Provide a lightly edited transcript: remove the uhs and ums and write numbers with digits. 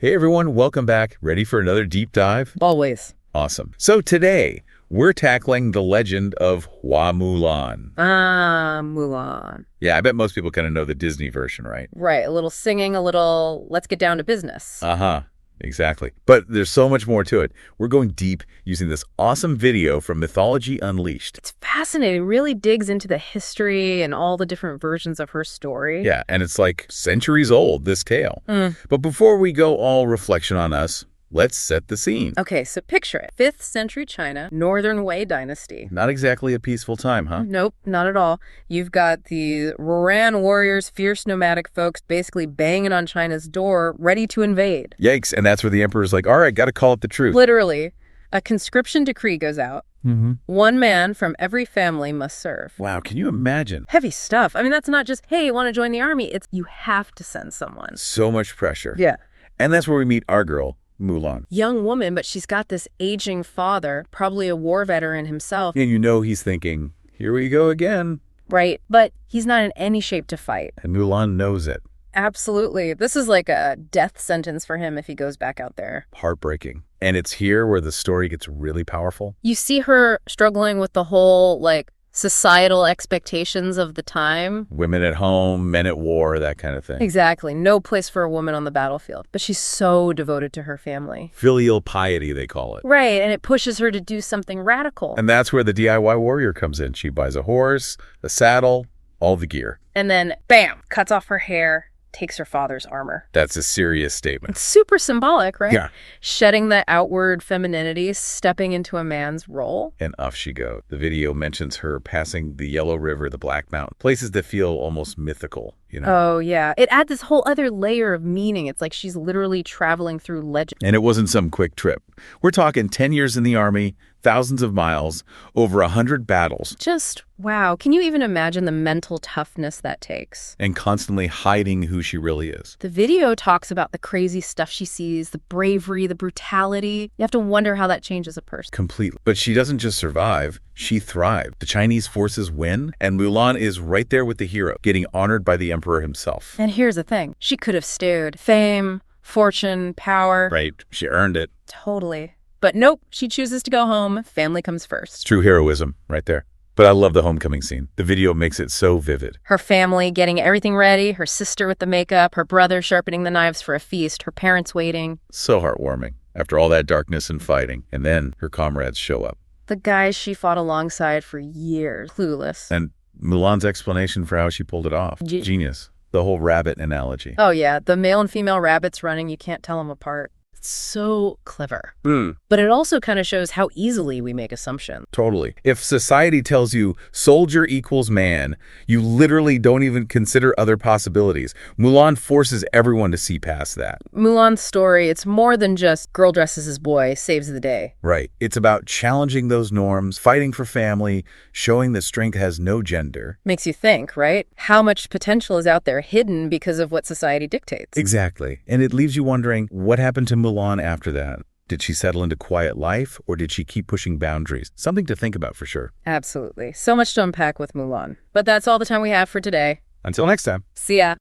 Hey everyone, welcome back. Ready for another deep dive? Always. Awesome. So today, we're tackling the legend of Hua Mulan. Mulan. Yeah, I bet most people kind of know the Disney version, right? Right, a little singing, a little let's get down to business. Uh-huh. Exactly. But there's so much more to it. We're going deep using this awesome video from Mythology Unleashed. It's fascinating. It really digs into the history and all the different versions of her story. Yeah, and it's like centuries old, this tale. But before we go all reflection on us, let's set the scene. Okay, so picture it. 5th century China, Northern Wei dynasty. Not exactly a peaceful time, huh? Nope, not at all. You've got the Roran warriors, fierce nomadic folks, basically banging on China's door, ready to invade. Yikes, and that's where the emperor's like, all right, gotta call it the truth. Literally, a conscription decree goes out. One man from every family must serve. Wow, can you imagine? Heavy stuff. I mean, that's not just, hey, you want to join the army? It's you have to send someone. So much pressure. Yeah. And that's where we meet our girl, Mulan. Young woman, but she's got this aging father, probably a war veteran himself. And you know he's thinking, here we go again. Right, but he's not in any shape to fight. And Mulan knows it. Absolutely. This is like a death sentence for him if he goes back out there. Heartbreaking. And it's here where the story gets really powerful. You see her struggling with the whole, societal expectations of the time. Women at home, men at war, that kind of thing. Exactly. No place for a woman on the battlefield. But she's so devoted to her family. Filial piety, they call it. Right, and it pushes her to do something radical. And that's where the DIY warrior comes in. She buys a horse, a saddle, all the gear. And then, bam, cuts off her hair, takes her father's armor. That's a serious statement. It's super symbolic, right? Yeah. Shedding the outward femininity, stepping into a man's role. And off she goes. The video mentions her passing the Yellow River, the Black Mountain, places that feel almost mythical, you know? Oh, yeah. It adds this whole other layer of meaning. It's like she's literally traveling through legend. And it wasn't some quick trip. We're talking 10 years in the army, thousands of miles, over 100 battles. Just, wow. Can you even imagine the mental toughness that takes? And constantly hiding who she really is. The video talks about the crazy stuff she sees, the bravery, the brutality. You have to wonder how that changes a person. Completely. But she doesn't just survive, she thrives. The Chinese forces win, and Mulan is right there with the hero, getting honored by the emperor himself. And here's the thing. She could have stayed. Fame, fortune, power. Right. She earned it. Totally. But nope, she chooses to go home. Family comes first. It's true heroism right there. But I love the homecoming scene. The video makes it so vivid. Her family getting everything ready, her sister with the makeup, her brother sharpening the knives for a feast, her parents waiting. So heartwarming. After all that darkness and fighting. And then her comrades show up. The guys she fought alongside for years, clueless. And Mulan's explanation for how she pulled it off. Genius. The whole rabbit analogy. Oh yeah, the male and female rabbits running, you can't tell them apart. It's so clever. But it also kind of shows how easily we make assumptions. Totally. If society tells you soldier equals man, you literally don't even consider other possibilities. Mulan forces everyone to see past that. Mulan's story, it's more than just girl dresses as boy, saves the day. Right. It's about challenging those norms, fighting for family, showing that strength has no gender. Makes you think, right? How much potential is out there hidden because of what society dictates? Exactly. And it leaves you wondering, what happened to Mulan after that? Did she settle into quiet life, or did she keep pushing boundaries? Something to think about for sure. Absolutely. So much to unpack with Mulan. But that's all the time we have for today. Until next time. See ya.